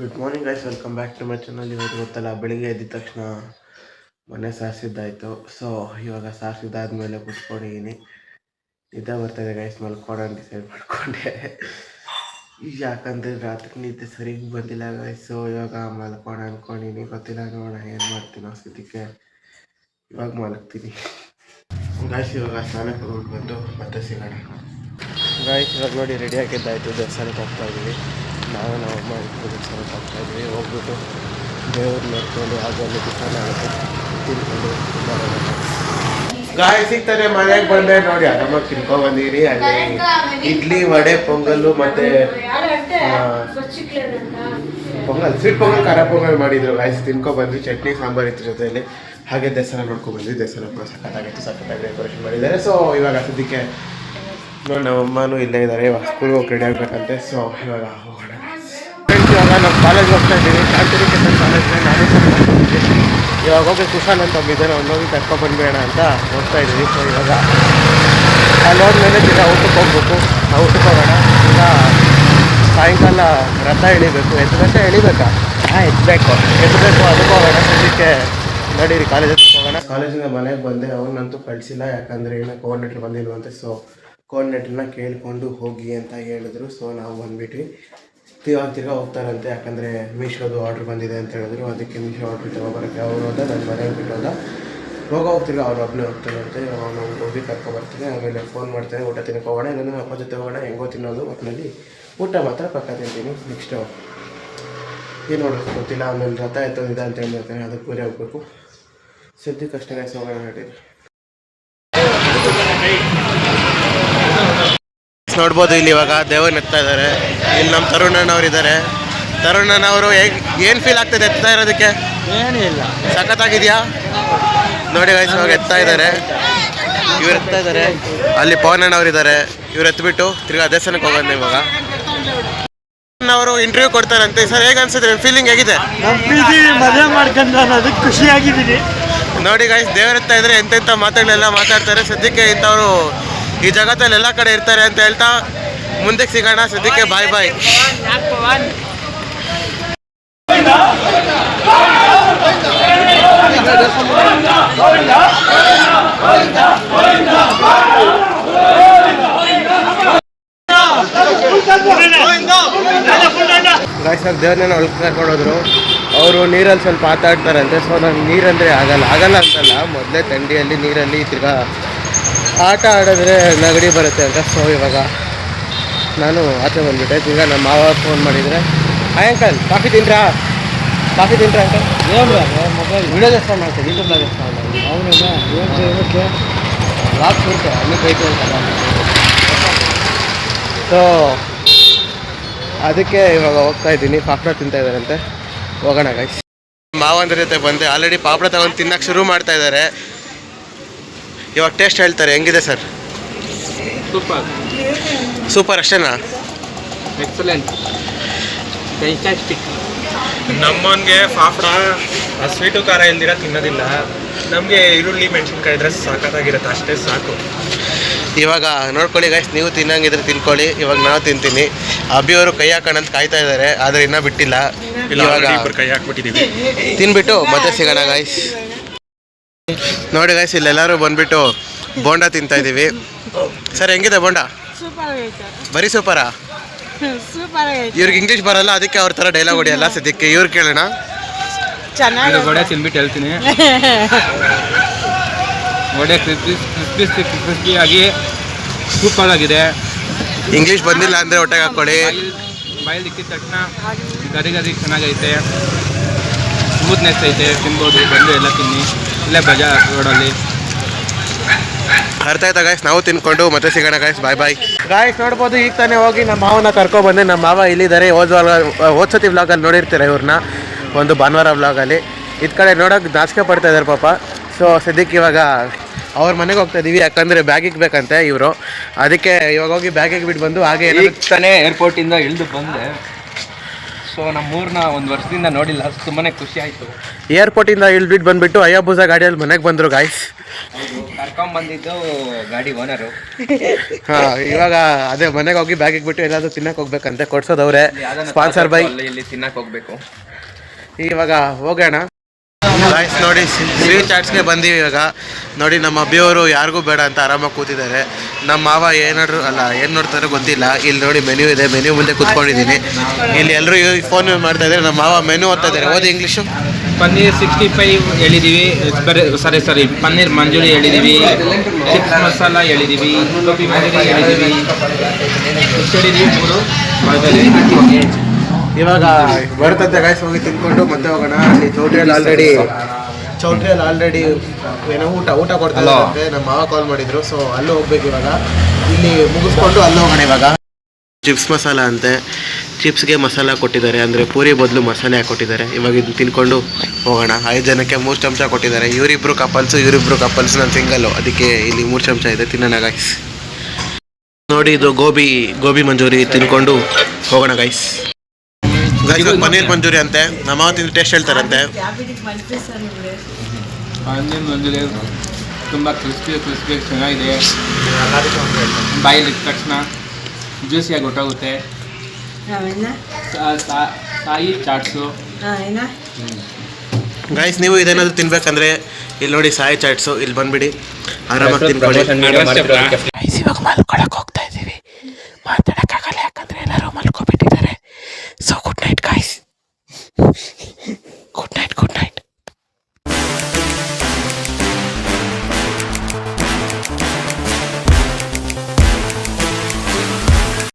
Good morning guys, welcome back to my channel. ಇವತ್ತು ಗೊತ್ತಲ್ಲ, ಬೆಳಿಗ್ಗೆ ಎದ್ದ ತಕ್ಷಣ ಮನೆ ಸಾರಿಸಿದ್ದಾಯಿತು. ಸೊ ಇವಾಗ ಸಾರಿಸಿದ್ದಾದ್ಮೇಲೆ ಕುತ್ಕೊಂಡಿದ್ದೀನಿ. ನಿದ್ದೆ ಬರ್ತಾಯಿದೆ ಗೈಸ್, ಮಲ್ಕೊಳ್ಳೋಣ ಡಿಸೈಡ್ ಮಾಡ್ಕೊಂಡೆ. ಯಾಕಂದರೆ ರಾತ್ರಿ ನಿದ್ದೆ ಸರಿಗೆ ಬಂದಿಲ್ಲ ಗೈಸ್. ಸೊ ಇವಾಗ ಮಲ್ಕೋಣ ಅಂದ್ಕೊಂಡಿನಿ, ಗೊತ್ತಿಲ್ಲ, ನೋಡೋಣ ಏನು ಮಾಡ್ತೀನೋ. ಸ್ಥಿತಿಗೆ ಇವಾಗ ಮಲಗ್ತೀನಿ ಗೈಸ್. ಇವಾಗ ಸ್ನಾನಕ್ಕೆ ಹೋಗ್ಬಿಟ್ಟು ಬಂದು ಮತ್ತೆ ಸಿಗೋಣ ಗೈಸ್. ಇವಾಗ ನೋಡಿ ರೆಡಿ ಆಗಿದ್ದಾಯಿತು, ದೇವಸ್ಥಾನಕ್ಕೆ ಹೋಗ್ತಾಯಿದ್ದೀವಿ. ನಾವು ಅಮ್ಮ ದೇವಸ್ಥಾನಕ್ಕೆ ಹೋಗ್ತಾಯಿದ್ವಿ. ಹೋಗ್ಬಿಟ್ಟು ದೇವ್ರು ನೋಡ್ಕೊಂಡು ಆಗಲ್ಲಿ ಟಿಫನ್ ಆಗುತ್ತೆ, ತಿನ್ಕೊಂಡು ಗಾಯ ಸಿಗ್ತಾರೆ. ಮನೆಗೆ ಬಂದೆ ನೋಡಿ, ಆರಾಮಾಗಿ ತಿನ್ಕೊಂಡು ಬಂದಿರಿ. ಅಲ್ಲಿ ಇಡ್ಲಿ, ವಡೆ, ಪೊಂಗಲ್ಲು ಮತ್ತು ಪೊಂಗಲ್, ಸ್ವೀಟ್ ಪೊಂಗಲ್, ಖಾರ ಪೊಂಗಲ್ ಮಾಡಿದ್ರು ಗಾಯ್ಸ್. ತಿನ್ಕೊಬಂದ್ವಿ. ಚಟ್ನಿ ಸಾಂಬಾರು ಇತ್ತು ಜೊತೆಯಲ್ಲಿ. ಹಾಗೆ ದೇವಸ್ಥಾನ ನೋಡ್ಕೊಂಡ್ಬಂದ್ವಿ. ದೇವಸ್ಥಾನ ಕೂಡ ಸಖತ್ತಾಗಿತ್ತು, ಸಖತ್ತಾಗಿ ಡೆಕೋರೇಷನ್ ಮಾಡಿದ್ದಾರೆ. ಸೊ ಇವಾಗ ಸದ್ಯಕ್ಕೆ ನೋಡಿ ನಮ್ಮ ಅಮ್ಮನೂ ಇಲ್ಲೇ ಇದ್ದಾರೆ. ಇವಾಗ ಸ್ಕೂಲ್ಗೆ ಹೋಗಿ ರೆಡಿ ಆಗಬೇಕಂತೆ. ಸೊ ಇವಾಗ ಹೋಗೋಣ ಫ್ರೆಂಡ್ಸ್. ಇವಾಗ ನಮ್ಮ ಕಾಲೇಜ್ಗೆ ಹೋಗ್ತಾ ಇದ್ದೀನಿ, ಶಾಂತಿನಿಕೇತನ್ ಕಾಲೇಜ್ಗೆ. ನಾನು ಇವಾಗ ಹೋಗಿ ಕುಶಾಲ್ ಅಂತ ಒಬ್ಬಿದ್ದಾರೆ, ಒಂದೋಗಿ ಕರ್ಕೊಬಂದ್ಬೇಡ ಅಂತ ಹೋಗ್ತಾ ಇದ್ದೀವಿ. ಸೊ ಇವಾಗ ಅಲ್ಲಿ ಹೋದ್ಮೇಲೆ ಈಗ ಊಟಕ್ಕೆ ಹೋಗ್ಬೇಕು. ಊಟಕ್ಕೆ ಹೋಗೋಣ. ಈಗ ಸಾಯಂಕಾಲ ರಥ ಎಳಿಬೇಕು. ರಥ ಎಳಿಬೇಕಾ? ಎತ್ತಬೇಕು ಅದಕ್ಕೆ ಹೋಗೋಣ. ಸದ್ಯಕ್ಕೆ ನಡೀರಿ ಕಾಲೇಜಿಗೆ ಹೋಗೋಣ. ಕಾಲೇಜಿಂದ ಮನೆಗೆ ಬಂದೆ. ಅವನಂತೂ ಕಳಿಸಿಲ್ಲ, ಯಾಕಂದರೆ ಏನೋ ಕೋಆರ್ಡಿನೇಟ್ರ್ ಬಂದಿಲ್ವಂತೆ. ಸೊ ಕೋಆರ್ಡಿನೇಟ್ರನ್ನ ಕೇಳಿಕೊಂಡು ಹೋಗಿ ಅಂತ ಹೇಳಿದ್ರು. ಸೊ ನಾವು ಬಂದುಬಿಟ್ವಿ. ತಿರ್ಗಾ ಹೋಗ್ತಾರಂತೆ, ಯಾಕಂದರೆ ಮೀಶೋದು ಆರ್ಡ್ರ್ ಬಂದಿದೆ ಅಂತ ಹೇಳಿದ್ರು. ಅದಕ್ಕೆ ಮೀಶೋ ಆರ್ಡ್ರ್ ತೊಗೊಬರೋಕ್ಕೆ ಅವ್ರು ಹೋದ, ನನ್ನ ಮನೆಗೆ ಬಿಟ್ಟೋದ. ಹೋಗ್ತಿರ್ಗ ಅವ್ರು ಒಬ್ಬನೇ ಹೋಗ್ತಾರಂತೆ. ಅವನು ಹೋಗಿ ಕರ್ಕೊಬರ್ತೀನಿ, ಆಮೇಲೆ ಫೋನ್ ಮಾಡ್ತೇನೆ. ಊಟ ತಿನ್ಕೋಗೋಣ, ಇನ್ನೊಂದು ಅಪ್ಪ ಜೊತೆ ಹೋಗೋಣ. ಹೆಂಗೋ ತಿನ್ನೋದು, ಒಟ್ಟಿನಲ್ಲಿ ಊಟ ಮಾತ್ರ ಪಕ್ಕ ತಿಂತೀನಿ. ನೆಕ್ಸ್ಟು ಏನು ನೋಡೋದು ಗೊತ್ತಿಲ್ಲ. ಆಮೇಲೆ ರಥ ಎತ್ತೋದಿದೆ ಅಂತ ಹೇಳ್ತಾರೆ, ಅದಕ್ಕೆ ಪೂರಿ ಹೋಗ್ಬೇಕು. ಸದ್ಯಕ್ಕೆ ಅಷ್ಟೇ ಗೈಸ್, ಹೋಗೋಣ ನಡೀರಿ. ನೋಡ್ಬೋದು ಇಲ್ಲಿ ಇವಾಗ ದೇವನ್ ಎತ್ತಾ ಇದ್ದಾರೆ. ಇಲ್ಲಿ ನಮ್ಮ ತರುಣಣ್ಣವ್ರು ಇದ್ದಾರೆ. ತರುಣಣ್ಣವರು ಏನು ಫೀಲ್ ಆಗ್ತದೆ ಎತ್ತಾ ಇರೋದಕ್ಕೆ? ಏನೂ ಇಲ್ಲ, ಸಖತ್ತಾಗಿದೆಯಾ ನೋಡಿ ಗೈಸ್. ಇವಾಗ ಎತ್ತಾ ಇದ್ದಾರೆ, ಇವ್ರು ಎತ್ತಾ ಇದ್ದಾರೆ. ಅಲ್ಲಿ ಪವನಣ್ಣವ್ರು ಇದ್ದಾರೆ. ಇವ್ರು ಎತ್ಬಿಟ್ಟು ತಿರ್ಗಿ ದೇವಸ್ಥಾನಕ್ಕೆ ಹೋಗೋಣ. ಇವಾಗ ಅವರು ಇಂಟರ್ವ್ಯೂ ಕೊಡ್ತಾರಂತೆ. ಸರ್ ಹೇಗೆ ಅನ್ಸುತ್ತೆ? ಫೀಲಿಂಗ್ ಹೇಗಿದೆ? ಮದುವೆ ಮಾಡ್ಕೊಂಡು ಅದಕ್ಕೆ ಖುಷಿಯಾಗಿದ್ದೀನಿ ನೋಡಿ ಗೈಸ್. ದೇವ್ರ ಎತ್ತಾ ಇದ್ರೆ ಎಂತೆಂಥ ಮಾತುಗಳೆಲ್ಲ ಮಾತಾಡ್ತಾರೆ. ಸದ್ಯಕ್ಕೆ ಇಂಥವ್ರು ಈ ಜಗತ್ತಲ್ಲಿ ಎಲ್ಲ ಕಡೆ ಇರ್ತಾರೆ ಅಂತ ಹೇಳ್ತಾ ಮುಂದಕ್ಕೆ ಸಿಗೋಣ. ಸದ್ಯಕ್ಕೆ ಬಾಯ್ ಬಾಯ್. ಗಾಯ್ಸ್, ದೇವ್ರನ್ನ ಒಳಗೆ ಕರ್ಕೊಂಡೋದ್ರು. ಅವರು ನೀರಲ್ಲಿ ಸ್ವಲ್ಪ ಆಟ ಆಡ್ತಾರಂತೆ. ಸೊ ನಾನು ನೀರಂದರೆ ಆಗಲ್ಲ ಅಂತಲ್ಲ, ಮೊದಲೇ ಥಂಡಿಯಲ್ಲಿ ನೀರಲ್ಲಿ ತಿರ್ಗಾ ಆಟ ಆಡಿದ್ರೆ ನೆಗಡಿ ಬರುತ್ತೆ ಅಂತ. ಸೊ ಇವಾಗ ನಾನು ಆಚೆ ಬಂದುಬಿಟ್ಟೆ. ಈಗ ನಮ್ಮ ಮಾವ ಫೋನ್ ಮಾಡಿದರೆ, ಅಂಕಲ್ ಕಾಫಿ ತಿಂಟ್ರಾ ಅಂಕಲ್? ಮೊಬೈಲ್ ವಿಡಿಯೋ ದೇವಸ್ಥಾನ ಮಾಡ್ತಾರೆ, ಯೂಟ್ಯೂಬ್ ದೇವಸ್ಥಾನ. ಅವನಿಗೆ ಲಾಕ್ ಕೊಡ್ತಾರೆ, ಅಲ್ಲಿ ಬೇಕು ಅಂತಲ್ಲ. ಸೊ ಅದಕ್ಕೆ ಇವಾಗ ಹೋಗ್ತಾ ಇದ್ದೀನಿ. ಪಾಪಡ ತಿಂತಾ ಇದ್ದಾರಂತೆ, ಹೋಗೋಣ ಗೈಸ್. ಮಾವಂದ್ರ ಜೊತೆ ಬಂದೆ. ಆಲ್ರೆಡಿ ಪಾಪಡ ತಗೊಂಡು ತಿನ್ನಕ್ಕೆ ಶುರು ಮಾಡ್ತಾ ಇದ್ದಾರೆ. ಇವಾಗ ಟೇಸ್ಟ್ ಹೇಳ್ತಾರೆ. ಹೆಂಗಿದೆ ಸರ್? ಸೂಪರ್ ಅಷ್ಟೇನಾ? Excellent, fantastic. ನಮ್ಮನಿಗೆ ಪಾಪಡ ಸ್ವೀಟು ಖಾರ ಇಲ್ದಿರ ತಿನ್ನೋದಿಲ್ಲ. ನಮಗೆ ಈರುಳ್ಳಿ ಮೆಣಸಿನ್ಕಾಯಿ ಇದ್ರೆ ಸಾಕಾಗಿರುತ್ತೆ, ಅಷ್ಟೇ ಸಾಕು. ಇವಾಗ ನೋಡ್ಕೊಳ್ಳಿ ಗೈಸ್, ನೀವು ತಿನ್ನಂಗಿದ್ರೆ ತಿನ್ಕೊಳ್ಳಿ. ಇವಾಗ ನಾವು ತಿಂತೀನಿ. ಅಭಿಯವರು ಕೈ ಹಾಕೋಣ ಅಂತ ಕಾಯ್ತಾ ಇದ್ದಾರೆ, ಆದರೆ ಇನ್ನೂ ಬಿಟ್ಟಿಲ್ಲ. ಇವಾಗ ಕೈ ಹಾಕ್ಬಿಟ್ಟಿದ್ದೀವಿ. ತಿನ್ಬಿಟ್ಟು ಮತ್ತೆ ಸಿಗೋಣ ಗೈಸ್. ನೋಡಿ ಗೈಸ್, ಇಲ್ಲೆಲ್ಲರೂ ಬಂದ್ಬಿಟ್ಟು ಬೋಂಡ ತಿಂತಾ ಇದ್ದೀವಿ. ಸರ್ ಹೆಂಗಿದೆ ಬೋಂಡ? ಬರೀ ಸೂಪರಾ? ಇವ್ರಿಗೆ ಇಂಗ್ಲೀಷ್ ಬರಲ್ಲ, ಅದಕ್ಕೆ ಅವ್ರ ಥರ ಡೈಲಾಗ್ ಹೊಡಿಯಲ್ಲ. ಸದ್ಯಕ್ಕೆ ಇವ್ರು ಕೇಳೋಣ. ವಡೆ ತಿನ್ಬಿಟ್ಟು ಹೇಳ್ತೀನಿ. ವಡೆ ಕ್ರಿಸ್ಪಿ ಆಗಿ ಸೂಪರ್ ಆಗಿದೆ. ಇಂಗ್ಲೀಷ್ ಬಂದಿಲ್ಲ ಅಂದರೆ ಹೊಟ್ಟೆಗೆ ಹಾಕ್ಕೊಳ್ಳಿ. ಬಾಯಲ್ಲಿ ಇಕ್ಕಿದ ತಕ್ಷಣ ಗರಿ ಚೆನ್ನಾಗೈತೆ, ಸ್ಮೂತ್ನೆಸ್ ಐತೆ. ತಿನ್ಬೋದು, ಬಂದು ಎಲ್ಲ ತಿನ್ನಿ. ಇಲ್ಲೇ ಬಜಾರ್ ರೋಡಲ್ಲಿ. ಅರ್ಥ ಆಯ್ತಾ ಗಾಯ್ಸ್? ನಾವು ತಿನ್ಕೊಂಡು ಮತ್ತೆ ಸಿಗೋಣ ಗಾಯ್ಸ್. ಬಾಯ್ ಬಾಯ್ ಗಾಯ್ಸ್. ನೋಡ್ಬೋದು, ಈಗ ತಾನೇ ಹೋಗಿ ನಮ್ಮ ಮಾವನ ಕರ್ಕೊಬಂದೆ. ನಮ್ಮ ಮಾವ ಇಲ್ಲಿದ್ದಾರೆ. ಹೋದ್ಸತಿ ವ್ಲಾಗಲ್ಲಿ ನೋಡಿರ್ತೀರ ಇವ್ರನ್ನ, ಒಂದು ಭಾನುವಾರ ವ್ಲಾಗಲ್ಲಿ. ಇದು ಕಡೆ ನೋಡೋಕೆ ನಾಚಿಕೆ ಪಡ್ತಾ ಇದ್ದಾರೆ ಪಾಪ. ಸೊ ಸದ್ಯಕ್ಕೆ ಇವಾಗ ಅವ್ರ ಮನೆಗೆ ಹೋಗ್ತಾ ಇದ್ದೀವಿ, ಯಾಕಂದರೆ ಬ್ಯಾಗ್ ಇಕ್ಬೇಕಂತೆ ಇವರು. ಅದಕ್ಕೆ ಇವಾಗ ಹೋಗಿ ಬ್ಯಾಗಿಗೆ ಬಿಟ್ಟು ಬಂದು ಹಾಗೆ ತಾನೇ ಏರ್ಪೋರ್ಟಿಂದ ಇಳಿದು ಬಂದೆ. ಸೊ ನಮ್ಮೂರನ್ನ ಒಂದು ವರ್ಷದಿಂದ ನೋಡಿಲ್ಲ, ತುಂಬಾ ಖುಷಿ ಆಯಿತು. ಏರ್ಪೋರ್ಟಿಂದ ಇಳಿದ್ಬಿಟ್ಟು ಬಂದುಬಿಟ್ಟು ಅಯ್ಯಬೂಸ ಗಾಡಿಯಲ್ಲಿ ಮನೆಗೆ ಬಂದರು ಗಾಯ್ಸ್. ಕರ್ಕೊಂಡ್ ಬಂದಿದ್ದು ಗಾಡಿ ಓನರು. ಹಾಂ ಇವಾಗ ಅದೇ ಮನೆಗೆ ಹೋಗಿ ಬ್ಯಾಗ್ ಇಟ್ಬಿಟ್ಟು ಏನಾದರೂ ತಿನ್ನಕ್ಕೆ ಹೋಗ್ಬೇಕಂತೆ ಕೊಡ್ಸೋದವ್ರೆ ಸ್ಪಾನ್ಸರ್ ಬೈ. ಇಲ್ಲಿ ತಿನ್ನಕ್ ಹೋಗ್ಬೇಕು. ಇವಾಗ ಹೋಗೋಣ ಗಾಯ್ಸ್. ನೋಡಿ ಶ್ರೀ ಚಾಟ್ಸ್ಗೆ ಬಂದೀವಿ ಇವಾಗ. ನೋಡಿ ನಮ್ಮ ಅಬ್ಬಿಯವರು ಯಾರಿಗೂ ಬೇಡ ಅಂತ ಆರಾಮಾಗಿ ಕೂತಿದ್ದಾರೆ. ನಮ್ಮ ಮಾವ ಏನು ನೋಡ್ತಾರೋ ಗೊತ್ತಿಲ್ಲ. ಇಲ್ಲಿ ನೋಡಿ ಮೆನ್ಯೂ ಇದೆ, ಮೆನ್ಯೂ ಮುಂದೆ ಕೂತ್ಕೊಂಡಿದ್ದೀನಿ. ಇಲ್ಲಿ ಎಲ್ಲರೂ ಫೋನ್ ಮಾಡ್ತಾ ಇದ್ದಾರೆ. ನಮ್ಮ ಮಾವ ಮೆನ್ಯೂ ಓದ್ತಾ ಇದ್ದಾರೆ. ಓದಿ ಇಂಗ್ಲೀಷು. ಪನ್ನೀರ್ 65 ಹೇಳಿದ್ದೀವಿ, ಸರಿ ಪನ್ನೀರ್ ಮಂಜೂರಿ ಹೇಳಿದ್ದೀವಿ, ಚಿಪ್ಸ್ ಮಸಾಲ ಹೇಳಿದ್ದೀವಿ, ಗೋಬಿ ಮಂಜೂರಿ ಹೇಳಿದ್ದೀವಿ. ಎಷ್ಟು ಹೇಳಿದ್ದೀವಿ? 3 ಇವಾಗ ಬರುತ್ತಂತೆ ಗಾಯ್ಸ್, ಹೋಗಿ ತಿನ್ಕೊಂಡು ಮತ್ತೆ ಹೋಗೋಣ. ಅಲ್ಲಿ ಚೌಟ್ರಿಯಲ್ಲಿ ಆಲ್ರೆಡಿ ಏನೋ ಊಟ ಕೊಡ್ತಾ ಇದ್ದಾರೆ. ನಮ್ಮ ಮಾವ ಕಾಲ್ ಮಾಡಿದ್ರು, ಸೊ ಅಲ್ಲೂ ಹೋಗ್ಬೇಕು ಇವಾಗ. ಇಲ್ಲಿ ಮುಗಿಸ್ಕೊಂಡು ಅಲ್ಲೂ ಹೋಗೋಣ ಇವಾಗ. ಚಿಪ್ಸ್ ಮಸಾಲ ಅಂತೆ, ಚಿಪ್ಸ್ಗೆ ಮಸಾಲ ಕೊಟ್ಟಿದ್ದಾರೆ, ಅಂದರೆ ಪೂರಿ ಬದಲು ಮಸಾಲೆ ಹಾಕ್ಕೊಟ್ಟಿದ್ದಾರೆ. ಇವಾಗ ಇದನ್ನು ತಿನ್ಕೊಂಡು ಹೋಗೋಣ. 5 ಜನಕ್ಕೆ 3 ಚಮಚ ಕೊಟ್ಟಿದ್ದಾರೆ. ಇವರಿಬ್ರು ಕಪಲ್ಸ್ ನಾನು ಸಿಂಗಲ್ಲು, ಅದಕ್ಕೆ ಇಲ್ಲಿ 3 ಚಮಚ ಇದೆ. ತಿನ್ನೋಣ ಗೈಸ್. ನೋಡಿ ಇದು ಗೋಬಿ ಮಂಚೂರಿ ತಿನ್ಕೊಂಡು ಹೋಗೋಣ ಗೈಸ್. ಪನ್ನೀರ್ ಮಂಚೂರಿ ಅಂತೆ. ನಮ್ಮ ಮಾವ ತಿಂದು ಟೇಸ್ಟ್ ಹೇಳ್ತಾರಂತೆ. ಪನ್ನೀರ್ ಮಂಜೂರಿ ತುಂಬ ಕ್ರಿಸ್ಪಿ ಚೆನ್ನಾಗಿದೆ. ಬಾಯಲ್ಲಿ ತಕ್ಷಣ ಜ್ಯೂಸಿಯಾಗಿ ಹೊಟ್ಟೋಗುತ್ತೆ. ಸಾಯಿ ಚಾಟ್ಸು ಗೈಸ್, ನೀವು ಇದೇನಾದರೂ ತಿನ್ಬೇಕಂದ್ರೆ ಇಲ್ಲಿ ನೋಡಿ ಸಾಯಿ ಚಾಟ್ಸು, ಇಲ್ಲಿ ಬಂದ್ಬಿಡಿ ಆರಾಮಾಗಿ ತಿನ್ಕೊಳ್ಳಿ. ಗೈಸ್, ಇವಾಗ ಮಲ್ಕೊಳಕ್ಕೆ ಹೋಗ್ತಾ ಇದ್ದೀವಿ, ಮಾತಾಡೋಕ್ಕಾಗ್ತಿಲ್ಲ.